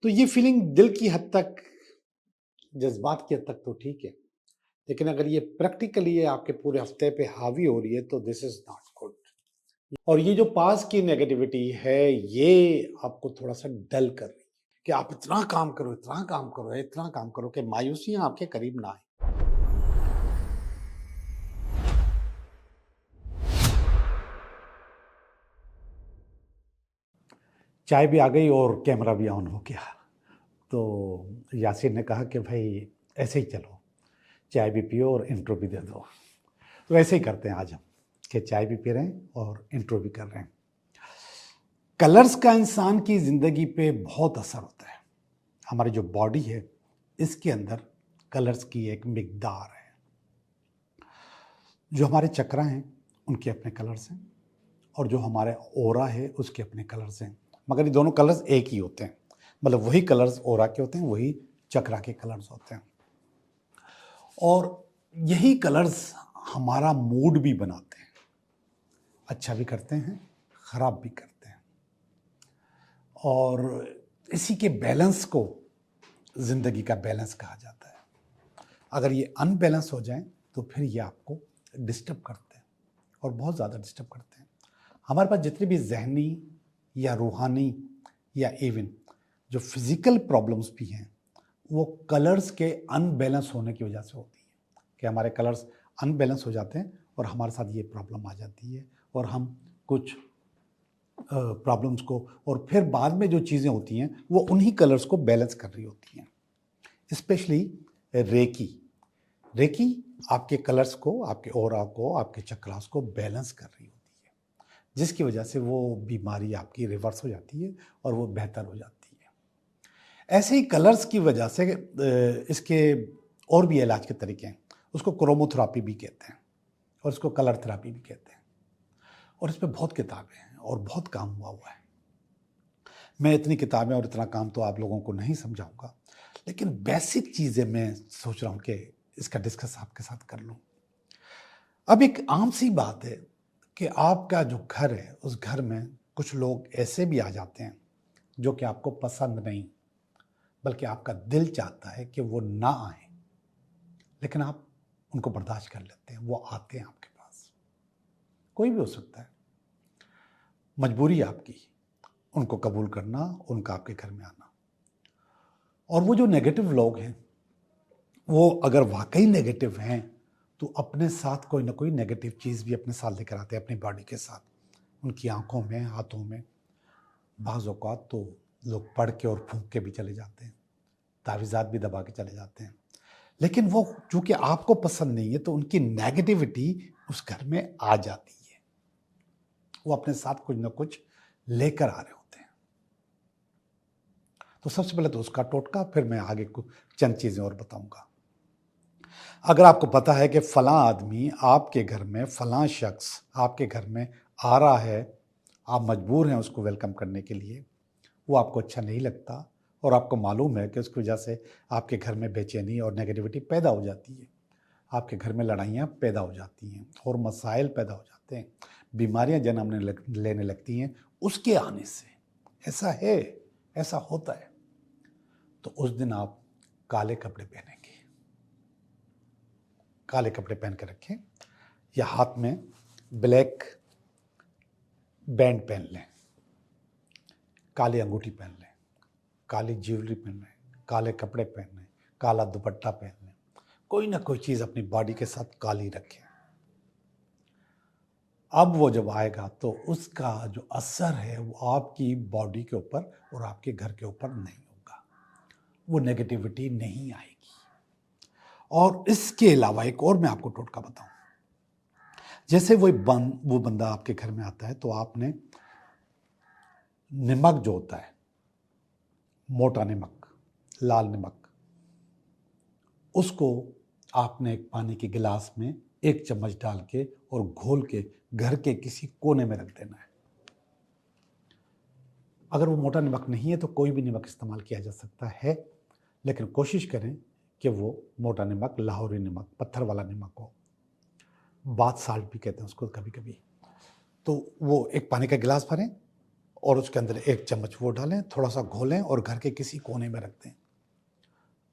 तो ये फीलिंग दिल की हद तक, जज़्बात की हद तक तो ठीक है, लेकिन अगर ये प्रैक्टिकली ये आपके पूरे हफ्ते पे हावी हो रही है तो दिस इज़ नॉट गुड। और ये जो पास की नेगेटिविटी है, ये आपको थोड़ा-सा डल कर रही है कि आप इतना काम करो, इतना काम करो, इतना काम करो कि मायूसियाँ आपके करीब ना आएँ। चाय भी आ गई और कैमरा भी ऑन हो गया। तो यासीर ने कहा कि भाई ऐसे ही चलो, चाय भी पियो और इंट्रो भी दे दो। तो ऐसे ही करते हैं आज हम कि चाय भी पी रहे हैं और इंट्रो भी कर रहे हैं। कलर्स का इंसान की ज़िंदगी पे बहुत असर होता है। हमारी जो बॉडी है, इसके अंदर कलर्स की एक मिकदार है। जो हमारे चक्रा हैं, उनके अपने कलर्स हैं और जो हमारे ऑरा है, उसके अपने कलर्स हैं। मगर ये दोनों कलर्स एक ही होते हैं। मतलब वही कलर्स ऑरा के होते हैं, वही चक्रा के कलर्स होते हैं। और यही कलर्स हमारा मूड भी बनाते हैं। अच्छा भी करते हैं, ख़राब भी करते हैं। और इसी के बैलेंस को ज़िंदगी का बैलेंस कहा जाता है। अगर ये अनबैलेंस हो जाएं तो फिर ये आपको डिस्टर्ब करते हैं और बहुत ज़्यादा डिस्टर्ब करते हैं। हमारे पास जितनी भी ज़हनी या रूहानी या इवन जो फिज़िकल प्रॉब्लम्स भी हैं, वो कलर्स के अनबैलेंस होने की वजह से होती है कि हमारे कलर्स अनबैलेंस हो जाते हैं और हमारे साथ ये प्रॉब्लम आ जाती है और हम कुछ प्रॉब्लम्स को, और फिर बाद में जो चीज़ें होती हैं वो उन्हीं कलर्स को बैलेंस कर रही होती हैं। स्पेशली रेकी रेकी आपके कलर्स को, आपके ऑरा को, आपके चक्रास को बैलेंस कर रही होती है, जिसकी वजह से वो बीमारी आपकी रिवर्स हो जाती है और वो बेहतर हो जाती है। ऐसे ही कलर्स की वजह से इसके और भी इलाज के तरीके हैं। उसको क्रोमोथेरापी भी कहते हैं और इसको कलर थेरापी भी कहते हैं। और इस पे बहुत किताबें हैं और बहुत काम हुआ है। मैं इतनी किताबें और इतना काम तो आप लोगों को नहीं समझाऊंगा, लेकिन बेसिक चीज़ें मैं सोच रहा हूँ कि इसका डिस्कस आपके साथ कर लूँ। अब एक आम सी बात है कि आपका जो घर है, उस घर में कुछ लोग ऐसे भी आ जाते हैं जो कि आपको पसंद नहीं, बल्कि आपका दिल चाहता है कि वो ना आए, लेकिन आप उनको बर्दाश्त कर लेते हैं। वो आते हैं आपके पास, कोई भी हो सकता है। मजबूरी है आपकी उनको कबूल करना, उनका आपके घर में आना। और वो जो नेगेटिव लोग हैं, वो अगर वाकई नेगेटिव हैं तो अपने साथ कोई ना कोई नेगेटिव चीज़ भी अपने साथ लेकर आते हैं, अपनी बॉडी के साथ, उनकी आंखों में, हाथों में। बाज़ औक़ात तो लोग पढ़ के और फूंक के भी चले जाते हैं, तावीज़ात भी दबा के चले जाते हैं। लेकिन वो चूँकि आपको पसंद नहीं है तो उनकी नेगेटिविटी उस घर में आ जाती है। वो अपने साथ कुछ ना कुछ लेकर आ रहे होते हैं। तो सबसे पहले तो उसका टोटका, फिर मैं आगे कुछ चंद चीज़ें और बताऊंगा। अगर आपको पता है कि फलां आदमी आपके घर में, फलां शख्स आपके घर में आ रहा है, आप मजबूर हैं उसको वेलकम करने के लिए, वो आपको अच्छा नहीं लगता और आपको मालूम है कि उसकी वजह से आपके घर में बेचैनी और नेगेटिविटी पैदा हो जाती है, आपके घर में लड़ाइयाँ पैदा हो जाती हैं और मसाइल पैदा हो जाते हैं, बीमारियाँ जन्म लेने लगती हैं उसके आने से। ऐसा है, ऐसा होता है। तो उस दिन आप काले कपड़े पहनेंगे, काले कपड़े पहन के रखें, या हाथ में ब्लैक बैंड पहन लें, काली अंगूठी पहन लें, काली ज्वेलरी पहन लें, काले कपड़े पहन लें, काला दुपट्टा पहन लें, कोई ना कोई चीज़ अपनी बॉडी के साथ काली रखें। अब वो जब आएगा तो उसका जो असर है वो आपकी बॉडी के ऊपर और आपके घर के ऊपर नहीं होगा, वो नेगेटिविटी नहीं आएगी। और इसके अलावा एक और मैं आपको टोटका बताऊं। जैसे वो बंदा आपके घर में आता है तो आपने नमक जो होता है, मोटा नमक, लाल नमक, उसको आपने एक पानी के गिलास में 1 चम्मच डाल के और घोल के घर के किसी कोने में रख देना है। अगर वो मोटा नमक नहीं है तो कोई भी नमक इस्तेमाल किया जा सकता है, लेकिन कोशिश करें कि वो मोटा नमक, लाहौरी नमक, पत्थर वाला नमक हो। बाथ साल्ट भी कहते हैं उसको कभी कभी। तो वो एक पानी का गिलास भरें और उसके अंदर 1 चम्मच वो डालें, थोड़ा सा घोलें और घर के किसी कोने में रख दें।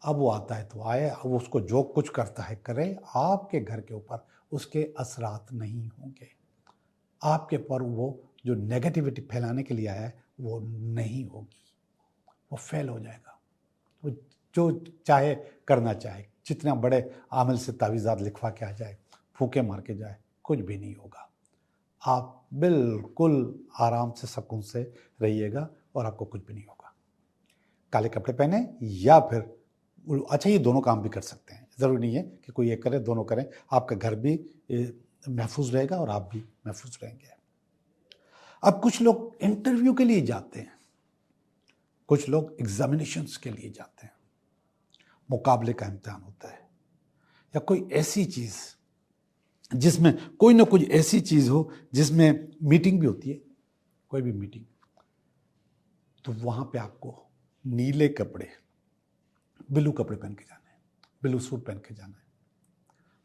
अब वो आता है तो आए, अब उसको जो कुछ करता है करे, आपके घर के ऊपर उसके असरात नहीं होंगे। आपके पर वो जो नेगेटिविटी फैलाने के लिए आया है वो नहीं होगी, वो फेल हो जाएगा। वो जो चाहे करना चाहे, जितना बड़े आमिल से तावीज़ात लिखवा के आ जाए, फूके मार के जाए, कुछ भी नहीं होगा। आप बिल्कुल आराम से सुकून से रहिएगा और आपको कुछ भी नहीं होगा। काले कपड़े पहने या फिर अच्छा, ये दोनों काम भी कर सकते हैं, ज़रूरी नहीं है कि कोई एक करे, दोनों करें। आपका घर भी महफूज रहेगा और आप भी महफूज रहेंगे। अब कुछ लोग इंटरव्यू के लिए जाते हैं, कुछ लोग एग्जामिनेशंस के लिए जाते हैं, मुकाबले का इम्तिहान होता है, या कोई ऐसी चीज़ जिसमें कोई ना कुछ ऐसी चीज़ हो जिसमें मीटिंग भी होती है, कोई भी मीटिंग, तो वहाँ पे आपको नीले कपड़े, ब्लू कपड़े पहन के जाना है, ब्लू सूट पहन के जाना है।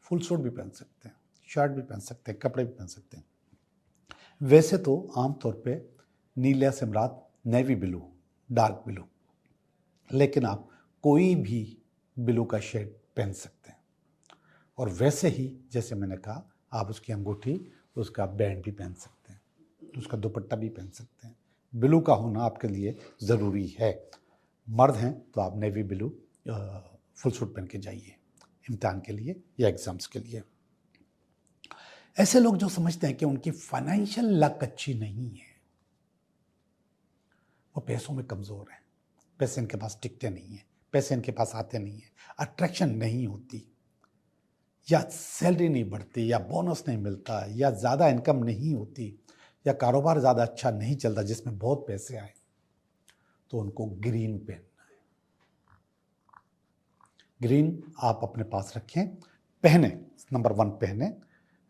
फुल सूट भी पहन सकते हैं, शर्ट भी पहन सकते हैं, कपड़े भी पहन सकते हैं। वैसे तो आमतौर पे नीला से मुराद नेवी ब्लू, डार्क ब्लू, लेकिन आप कोई भी ब्लू का शेड पहन सकते हैं। और वैसे ही जैसे मैंने कहा, आप उसकी अंगूठी, उसका बैंड भी पहन सकते हैं, उसका दुपट्टा भी पहन सकते हैं। ब्लू का होना आपके लिए ज़रूरी है। मर्द हैं तो आप नेवी ब्लू फुल सूट पहन के जाइए इम्तिहान के लिए या एग्ज़ाम्स के लिए। ऐसे लोग जो समझते हैं कि उनकी फाइनेंशियल लक अच्छी नहीं है, वो पैसों में कमज़ोर हैं, पैसे इनके पास टिकते नहीं हैं, पैसे इनके पास आते नहीं हैं, अट्रैक्शन नहीं होती, या सैलरी नहीं बढ़ती, या बोनस नहीं मिलता, या ज़्यादा इनकम नहीं होती, या कारोबार ज़्यादा अच्छा नहीं चलता जिसमें बहुत पैसे आए, तो उनको ग्रीन पहनना है। ग्रीन आप अपने पास रखें, पहने, नंबर 1 पहने,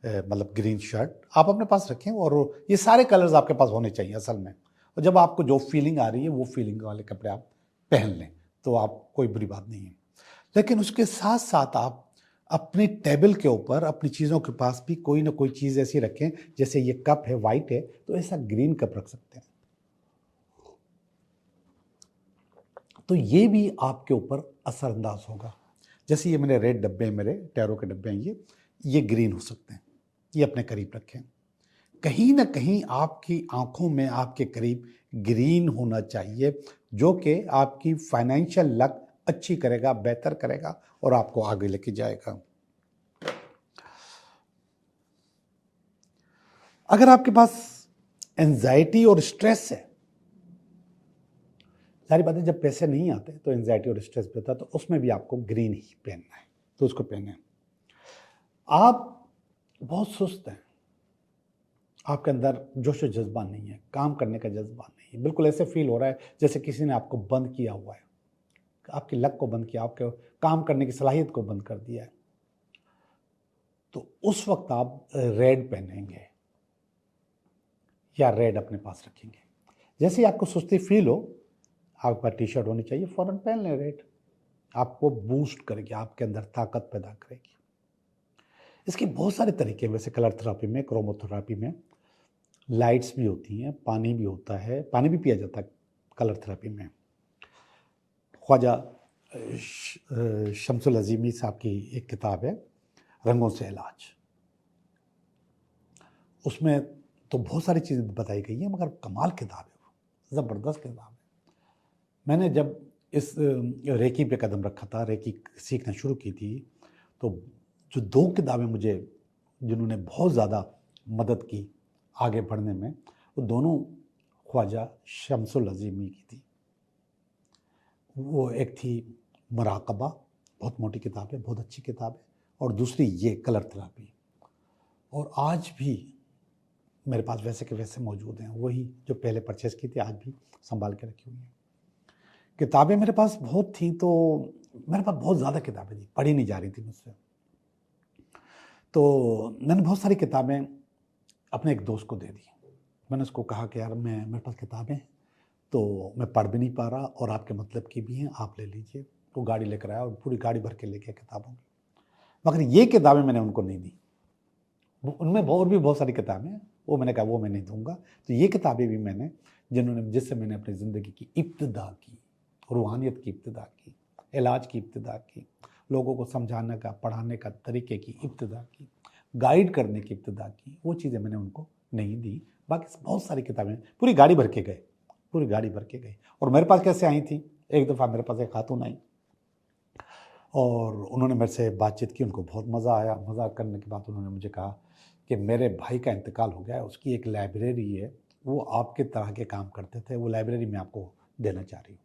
मतलब ग्रीन शर्ट आप अपने पास रखें, और ये सारे कलर्स आपके पास होने चाहिए असल में। और जब आपको जो फीलिंग आ रही है वो फीलिंग वाले कपड़े आप पहन लें तो आप कोई बुरी बात नहीं है। लेकिन उसके साथ साथ आप अपने टेबल के ऊपर अपनी चीज़ों के पास भी कोई ना कोई चीज़ ऐसी रखें, जैसे ये कप है, वाइट है, तो ऐसा ग्रीन कप रख सकते हैं। तो ये भी आपके ऊपर असरअंदाज होगा। जैसे ये मेरे रेड डब्बे, मेरे टैरो के डब्बे हैं, ये ग्रीन हो सकते हैं, ये अपने करीब रखें। कहीं ना कहीं आपकी आंखों में आपके करीब ग्रीन होना चाहिए, जो कि आपकी फाइनेंशियल लक अच्छी करेगा, बेहतर करेगा और आपको आगे लेके जाएगा। अगर आपके पास एंजाइटी और स्ट्रेस है, सारी बातें, जब पैसे नहीं आते तो एंजाइटी और स्ट्रेस भी होता है, तो उसमें भी आपको ग्रीन ही पहनना है, तो उसको पहने। आप बहुत सुस्त हैं, आपके अंदर जोश और जज्बा नहीं है, काम करने का जज्बा नहीं है, बिल्कुल ऐसे फील हो रहा है जैसे किसी ने आपको बंद किया हुआ है, आपकी लक को बंद किया, आपके काम करने की सलाहियत को बंद कर दिया है, तो उस वक्त आप रेड पहनेंगे या रेड अपने पास रखेंगे। जैसे ही आपको सुस्ती फील हो, आपके पास टी शर्ट होनी चाहिए, फ़ौरन पहन लें रेड, आपको बूस्ट करेगी, आपके अंदर ताकत पैदा करेगी। इसके बहुत सारे तरीके हैं वैसे कलर थेरापी में, क्रोमोथेरापी में। लाइट्स भी होती हैं, पानी भी होता है, पानी भी पिया जाता है कलर थेरापी में। ख्वाजा शम्सुल अज़ीमी साहब की एक किताब है, रंगों से इलाज, उसमें तो बहुत सारी चीज़ें बताई गई हैं, मगर कमाल किताब है वो, ज़बरदस्त किताब है। मैंने जब इस रेकी पे कदम रखा था, रेकी सीखना शुरू की थी, तो जो 2 किताबें मुझे, जिन्होंने बहुत ज़्यादा मदद की आगे बढ़ने में, वो दोनों ख्वाजा शम्सुल अज़ीमी की थी। वो एक थी मुराक़बा, बहुत मोटी किताब है, बहुत अच्छी किताब है, और दूसरी ये कलर थेरापी। और आज भी मेरे पास वैसे के वैसे मौजूद हैं, वही जो पहले परचेज़ की थी, आज भी संभाल के रखी हुई हैं। किताबें मेरे पास बहुत थी, तो मेरे पास बहुत ज़्यादा किताबें थी, पढ़ी नहीं जा रही थी मुझसे, तो मैंने बहुत सारी किताबें अपने एक दोस्त को दे दी। मैंने उसको कहा कि यार, मेरे पास किताबें हैं, तो मैं पढ़ भी नहीं पा रहा और आपके मतलब की भी हैं, आप ले लीजिए। वो गाड़ी लेकर आया और पूरी गाड़ी भर के ले गया किताबों की, मगर ये किताबें मैंने उनको नहीं दी। उनमें और भी बहुत सारी किताबें हैं, वो मैंने कहा वो मैं नहीं दूंगा। तो ये किताबें भी मैंने जिससे मैंने अपनी ज़िंदगी की इब्तिदा की, रूहानियत की इब्तिदा की, इलाज की इब्तिदा की, लोगों को समझाने का, पढ़ाने का तरीके की इब्तिदा की, गाइड करने की इब्तिदा की, वो चीज़ें मैंने उनको नहीं दी। बाकी बहुत सारी किताबें पूरी गाड़ी भर के गए, पूरी गाड़ी भर के गए। और मेरे पास कैसे आई थी, एक दफ़ा मेरे पास एक खातून आई और उन्होंने मेरे से बातचीत की, उनको बहुत मज़ा आया। मज़ा करने के बाद उन्होंने मुझे कहा कि मेरे भाई का इंतकाल हो गया है, उसकी एक लाइब्रेरी है, वो आपके तरह के काम करते थे, वो लाइब्रेरी मैं आपको देना चाह रही हूँ।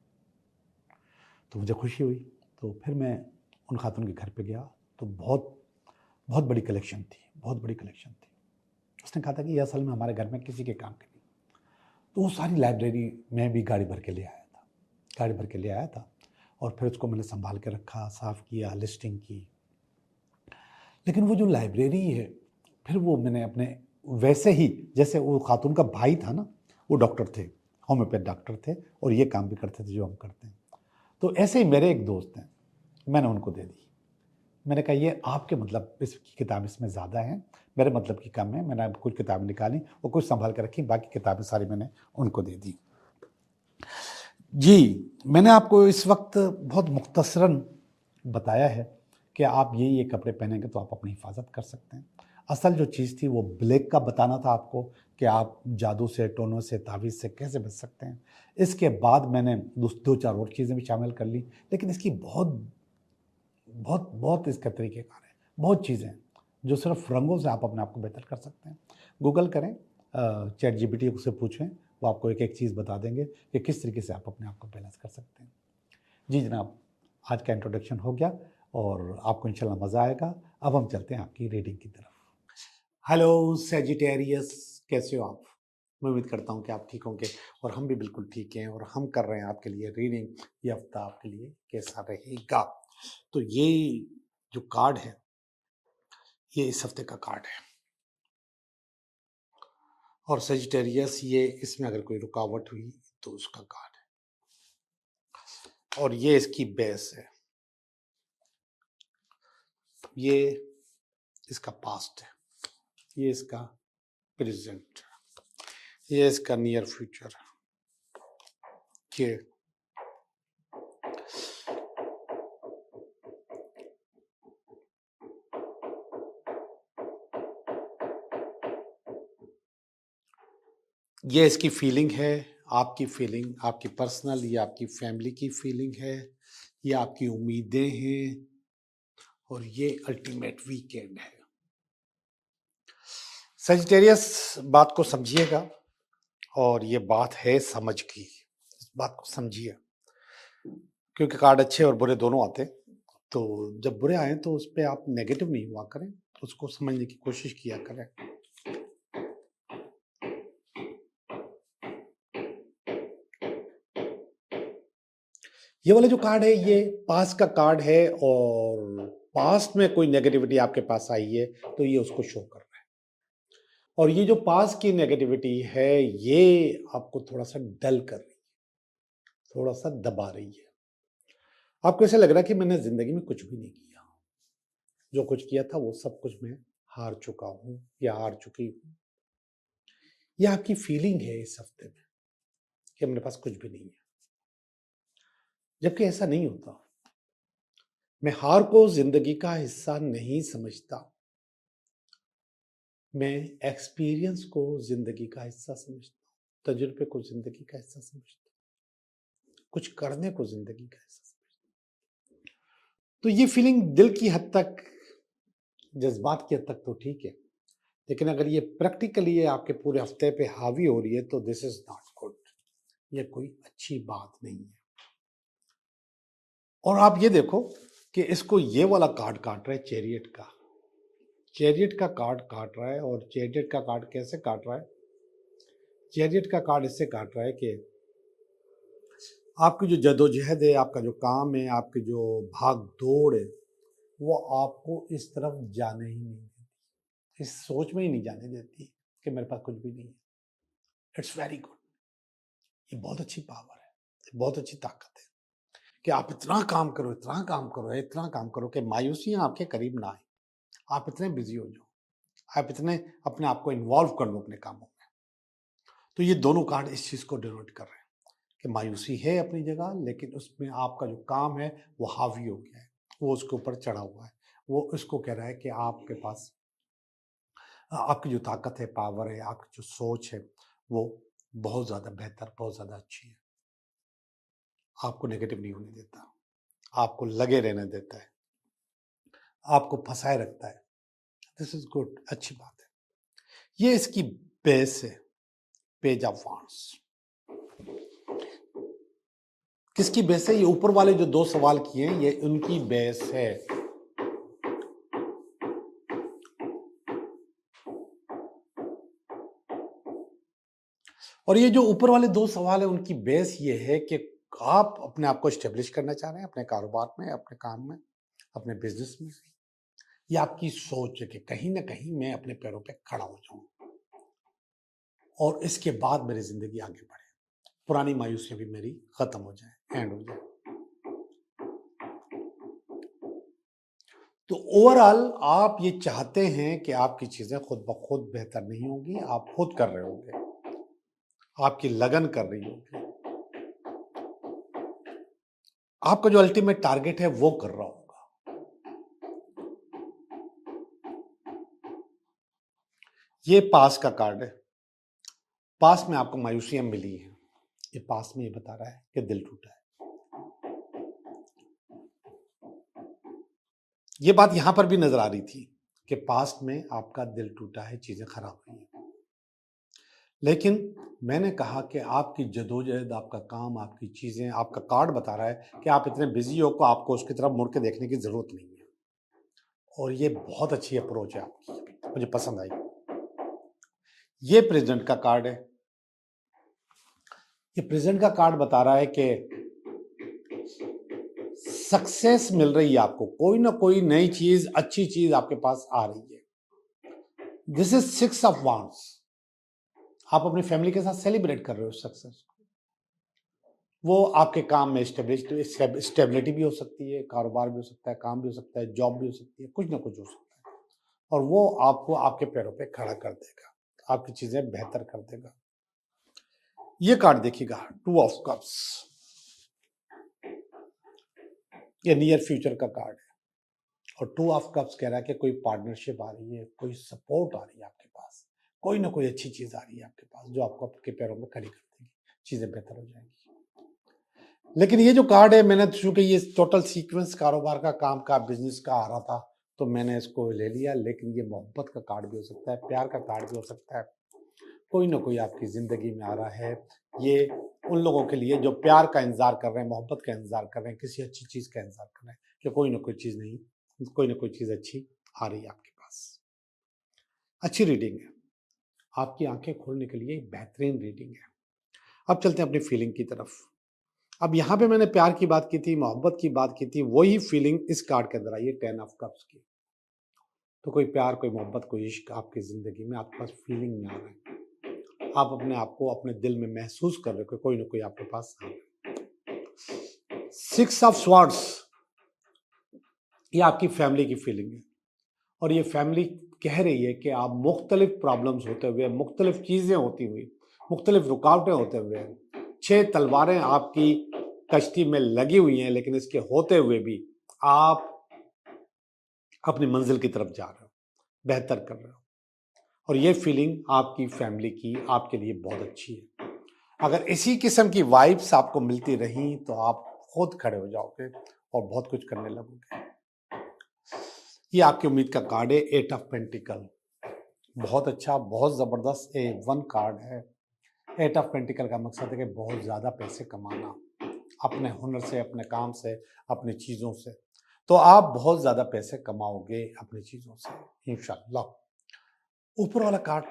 तो मुझे खुशी हुई। तो फिर मैं उन खातून के घर पे गया, तो बहुत बहुत बड़ी कलेक्शन थी, बहुत बड़ी कलेक्शन थी। उसने कहा था कि ये असल में हमारे घर में किसी के काम की नहीं। तो वो सारी लाइब्रेरी मैं भी गाड़ी भर के ले आया था, गाड़ी भर के ले आया था। और फिर उसको मैंने संभाल के रखा, साफ़ किया, लिस्टिंग की। लेकिन वो जो लाइब्रेरी है, फिर वो मैंने अपने वैसे ही, जैसे वो खातून का भाई था ना, वो डॉक्टर थे, होम्योपैथ डॉक्टर थे, और ये काम भी करते थे जो हम करते हैं। तो ऐसे ही मेरे एक दोस्त हैं, मैंने उनको दे दी। मैंने कहा ये आपके मतलब इसकी किताब इसमें ज़्यादा है, मेरे मतलब की कम है। मैंने कुछ किताबें निकाली और कुछ संभाल कर रखी, बाकी किताबें सारी मैंने उनको दे दी। जी, मैंने आपको इस वक्त बहुत मुख्तसरन बताया है कि आप ये कपड़े पहनेंगे तो आप अपनी हिफाजत कर सकते हैं। असल जो चीज़ थी वो ब्लैक का बताना था आपको कि आप जादू से, टोनों से, तावीज़ से कैसे बच सकते हैं। इसके बाद मैंने दो चार और चीज़ें भी शामिल कर ली, लेकिन इसकी बहुत बहुत बहुत इसका तरीक़ेकार है, बहुत चीज़ें हैं जो सिर्फ रंगों से आप अपने आप को बेहतर कर सकते हैं। गूगल करें, चैट जीपीटी से पूछें, वो आपको एक-एक चीज़ बता देंगे कि किस तरीके से आप अपने आप को बैलेंस कर सकते हैं। जी जनाब, आज का इंट्रोडक्शन हो गया और आपको इंशाल्लाह मज़ा आएगा। अब हम चलते हैं आपकी रीडिंग की तरफ। हेलो सैजिटेरियस, कैसे हो आप? मैं उम्मीद करता हूँ कि आप ठीक होंगे और हम भी बिल्कुल ठीक हैं, और हम कर रहे हैं आपके लिए रीडिंग। ये हफ्ता आपके लिए कैसा रहेगा? तो ये जो कार्ड है, ये इस हफ्ते का कार्ड है। और सैजिटेरियस, ये इसमें अगर कोई रुकावट हुई तो उसका कार्ड है। और ये इसकी बेस है, ये इसका पास्ट है, ये इसका प्रेजेंट है, ये इसका नियर फ्यूचर है। ये इसकी फीलिंग है, आपकी फीलिंग, आपकी पर्सनल या आपकी फैमिली की फीलिंग है, ये आपकी उम्मीदें हैं, और ये अल्टीमेट वीकेंड है। सजिटेरियस, बात को समझिएगा, और ये बात है समझ की, इस बात को समझिए, क्योंकि कार्ड अच्छे और बुरे दोनों आते हैं। तो जब बुरे आए तो उस पर आप नेगेटिव नहीं हुआ करें, उसको समझने की कोशिश किया करें। ये वाला जो कार्ड है, ये पास्ट का कार्ड है, और पास्ट में कोई नेगेटिविटी आपके पास आई है तो ये उसको शो कर रहा है। और ये जो पास्ट की नेगेटिविटी है, ये आपको थोड़ा सा डल कर रही है, थोड़ा सा दबा रही है। आपको ऐसा लग रहा है कि मैंने जिंदगी में कुछ भी नहीं किया, जो कुछ किया था वो सब कुछ मैं हार चुका हूं या हार चुकी हूं। यह आपकी फीलिंग है इस हफ्ते में कि मेरे पास कुछ भी नहीं है, जबकि ऐसा नहीं होता। मैं हार को जिंदगी का हिस्सा नहीं समझता, मैं एक्सपीरियंस को जिंदगी का हिस्सा समझता हूँ, तजुर्बे को जिंदगी का हिस्सा समझता हूँ, कुछ करने को जिंदगी का हिस्सा समझता हूँ। तो ये फीलिंग दिल की हद तक, जज्बात की हद तक तो ठीक है, लेकिन अगर ये प्रैक्टिकली ये आपके पूरे हफ्ते पे हावी हो रही है तो दिस इज नॉट गुड, ये कोई अच्छी बात नहीं है। और आप ये देखो कि इसको ये वाला कार्ड काट रहा है, चैरियट का, चैरियट का कार्ड काट रहा है। और चैरियट का कार्ड कैसे काट रहा है? चैरियट का कार्ड इससे काट रहा है कि आपकी जो जदोजहद है, आपका जो काम है, आपकी जो भाग दौड़ है, वो आपको इस तरफ जाने ही नहीं देती, इस सोच में ही नहीं जाने देती कि मेरे पास कुछ भी नहीं है। इट्स वेरी गुड, ये बहुत अच्छी पावर है, बहुत अच्छी ताकत है कि आप इतना काम करो, इतना काम करो, इतना काम करो कि मायूसियां आपके करीब ना आए। आप इतने बिजी हो जाओ, आप इतने अपने आप को इन्वॉल्व कर लो अपने कामों में। तो ये दोनों कार्ड इस चीज़ को डिनोट कर रहे हैं कि मायूसी है अपनी जगह, लेकिन उसमें आपका जो काम है वो हावी हो गया है, वो उसके ऊपर चढ़ा हुआ है। वो इसको कह रहा है कि आपके पास आपकी जो ताकत है, पावर है, आपकी जो सोच है, वो बहुत ज़्यादा बेहतर, बहुत ज़्यादा अच्छी है। आपको नेगेटिव नहीं होने देता, आपको लगे रहने देता है, आपको फंसाए रखता है। दिस इज गुड, अच्छी बात है। ये इसकी बेस है, पेज ऑफ वांड्स। किसकी बेस है? ये ऊपर वाले जो 2 सवाल किए हैं, ये उनकी बेस है। और ये जो ऊपर वाले 2 सवाल है, उनकी बेस ये है कि आप अपने आप को स्टेब्लिश करना चाह रहे हैं अपने कारोबार में, अपने काम में, अपने बिजनेस में। ये आपकी सोच है कि कहीं ना कहीं मैं अपने पैरों पे खड़ा हो जाऊं और इसके बाद मेरी जिंदगी आगे बढ़े, पुरानी मायूसियां भी मेरी खत्म हो जाए, एंड हो जाए। तो ओवरऑल आप ये चाहते हैं कि आपकी चीजें खुद ब खुद बेहतर नहीं होंगी, आप खुद कर रहे होंगे, आपकी लगन कर रही होगी, आपका जो अल्टीमेट टारगेट है वो कर रहा होगा। ये पास का कार्ड है। पास में आपको मायूसियां मिली हैं। ये पास में ये बता रहा है कि दिल टूटा है। ये बात यहां पर भी नजर आ रही थी कि पास्ट में आपका दिल टूटा है, चीजें खराब हुई हैं। लेकिन मैंने कहा कि आपकी जदोजहद, आपका काम, आपकी चीजें, आपका कार्ड बता रहा है कि आप इतने बिजी हो कि आपको उसकी तरफ मुड़ के देखने की जरूरत नहीं है। और ये बहुत अच्छी अप्रोच है आपकी, मुझे पसंद आई। ये प्रेसिडेंट का कार्ड है। ये प्रेसिडेंट का कार्ड बता रहा है कि सक्सेस मिल रही है आपको, कोई ना कोई नई चीज, अच्छी चीज आपके पास आ रही है। This is 6 of wands. आप अपनी फैमिली के साथ सेलिब्रेट कर रहे हो सक्सेस को। वो आपके काम में स्टेबिलिटी भी हो सकती है, कारोबार भी हो सकता है, काम भी हो सकता है, जॉब भी हो सकती है, कुछ ना कुछ हो सकता है। और वो आपको आपके पैरों पे खड़ा कर देगा, आपकी चीजें बेहतर कर देगा। ये कार्ड देखिएगा, 2 ऑफ कप्स। ये नियर फ्यूचर का कार्ड है। और 2 ऑफ कप्स कह रहा है कि कोई पार्टनरशिप आ रही है, कोई सपोर्ट आ रही है आपके पास, कोई ना कोई अच्छी चीज आ रही है आपके पास जो आपको आपके पैरों में खड़ी कर देगी, चीजें बेहतर हो जाएंगी। लेकिन ये जो कार्ड है, मैंने चूंकि ये टोटल सीक्वेंस कारोबार का, काम का, बिजनेस का आ रहा था, तो मैंने इसको ले लिया। लेकिन ये मोहब्बत का कार्ड भी हो सकता है, प्यार का कार्ड भी हो सकता है। कोई ना कोई आपकी जिंदगी में आ रहा है। ये उन लोगों के लिए जो प्यार का इंतजार कर रहे हैं, मोहब्बत का इंतजार कर रहे हैं, किसी अच्छी चीज का इंतजार कर रहे हैं कि कोई ना कोई चीज नहीं, कोई ना कोई चीज अच्छी आ रही है आपके पास। अच्छी रीडिंग है, आपकी आंखें खोलने के लिए बेहतरीन रीडिंग है। अब चलते हैं अपनी फीलिंग की तरफ। अब यहां पे मैंने प्यार की बात की थी, मोहब्बत की बात की थी, वही फीलिंग इस कार्ड के अंदर आई है, 10 ऑफ कप्स की। तो कोई प्यार, कोई मोहब्बत, कोई इश्क आपकी जिंदगी में आपके पास फीलिंग में आ रहा है। आप अपने आप को अपने दिल में महसूस कर रहे हो कि कोई ना कोई आपके पास आ रहा है। 6 ऑफ स्वॉर्ड्स, ये आपकी फैमिली की फीलिंग है। और ये फैमिली कह रही है कि आप मुख्तलिफ प्रॉब्लम्स होते हुए, मुख्तलिफ चीजें होती हुई, मुख्तलिफ रुकावटें होते हुए, 6 तलवारें आपकी कश्ती में लगी हुई हैं, लेकिन इसके होते हुए भी आप अपनी मंजिल की तरफ जा रहे हो, बेहतर कर रहे हो। और ये फीलिंग आपकी फैमिली की आपके लिए बहुत अच्छी है। अगर इसी किस्म की वाइब्स आपको मिलती रही तो आप खुद खड़े हो जाओगे और बहुत कुछ करने लगोगे। ये आपकी उम्मीद का कार्ड है, 8 ऑफ पेंटिकल। बहुत अच्छा, बहुत जबरदस्त A1 कार्ड है। 8 ऑफ पेंटिकल का मकसद है कि बहुत ज्यादा पैसे कमाना, अपने हुनर से, अपने काम से, अपनी चीजों से। तो आप बहुत ज्यादा पैसे कमाओगे अपनी चीजों से इंशाल्लाह। ऊपर वाला कार्ड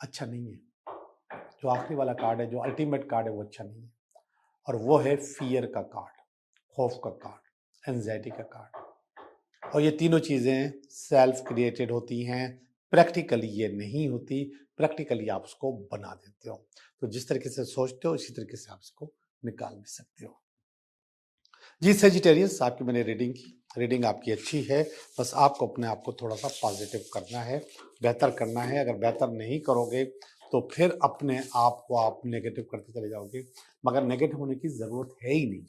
अच्छा नहीं है, जो आखिरी वाला कार्ड है, जो अल्टीमेट कार्ड है, वो अच्छा नहीं है। और वो है फियर का कार्ड, खौफ का कार्ड, एंजाइटी का कार्ड। और ये तीनों चीजें सेल्फ क्रिएटेड होती हैं, प्रैक्टिकली ये नहीं होती, प्रैक्टिकली आप उसको बना देते हो। तो जिस तरीके से सोचते हो, इसी तरीके से आप इसको निकाल भी सकते हो। जी सेजिटेरियस, आपकी मैंने रीडिंग की, रीडिंग आपकी अच्छी है। बस आपको अपने आप को थोड़ा सा पॉजिटिव करना है, बेहतर करना है। अगर बेहतर नहीं करोगे तो फिर अपने आप को आप नेगेटिव करते चले जाओगे, मगर नेगेटिव होने की ज़रूरत है ही नहीं।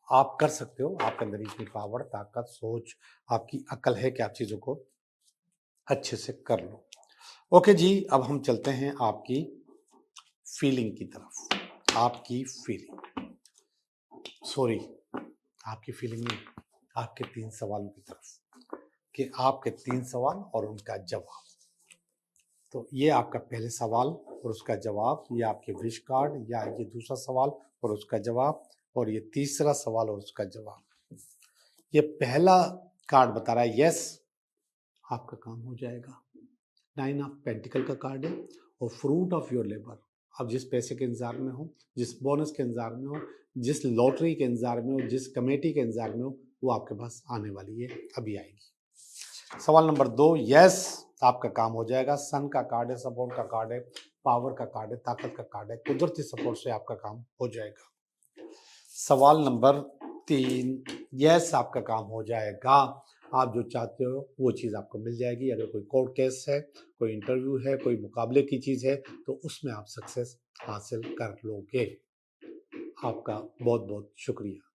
आप कर सकते हो, आपके अंदर इतनी पावर, ताकत, सोच, आपकी अक्ल है कि आप चीज़ों को अच्छे से कर लो। ओके जी, अब हम चलते हैं आपकी फीलिंग की तरफ। आपकी फीलिंग, सॉरी, आपकी फीलिंग नहीं, आपके 3 सवालों की तरफ, कि आपके 3 सवाल और उनका जवाब। तो ये आपका पहले सवाल और उसका जवाब, ये आपके विश कार्ड, या ये दूसरा सवाल और उसका जवाब, और ये तीसरा सवाल और उसका जवाब। ये पहला कार्ड बता रहा है यस, आपका काम हो जाएगा। 9 ऑफ पेंटिकल का कार्ड है, और फ्रूट ऑफ योर लेबर। आप जिस पैसे के इंतजार में हो, जिस बोनस के इंतजार में हो, जिस लॉटरी के इंतजार में हो, जिस कमेटी के इंतजार में हो, वो आपके पास आने वाली है, अभी आएगी। सवाल नंबर 2, यस, आपका काम हो जाएगा। सन का कार्ड है, सपोर्ट का कार्ड है, पावर का कार्ड है, ताकत का कार्ड है, कुदरती सपोर्ट से आपका काम हो जाएगा। सवाल नंबर 3, यस, आपका काम हो जाएगा। आप जो चाहते हो वो चीज़ आपको मिल जाएगी। अगर कोई कोर्ट केस है, कोई इंटरव्यू है, कोई मुकाबले की चीज़ है, तो उसमें आप सक्सेस हासिल कर लोगे। आपका बहुत बहुत शुक्रिया।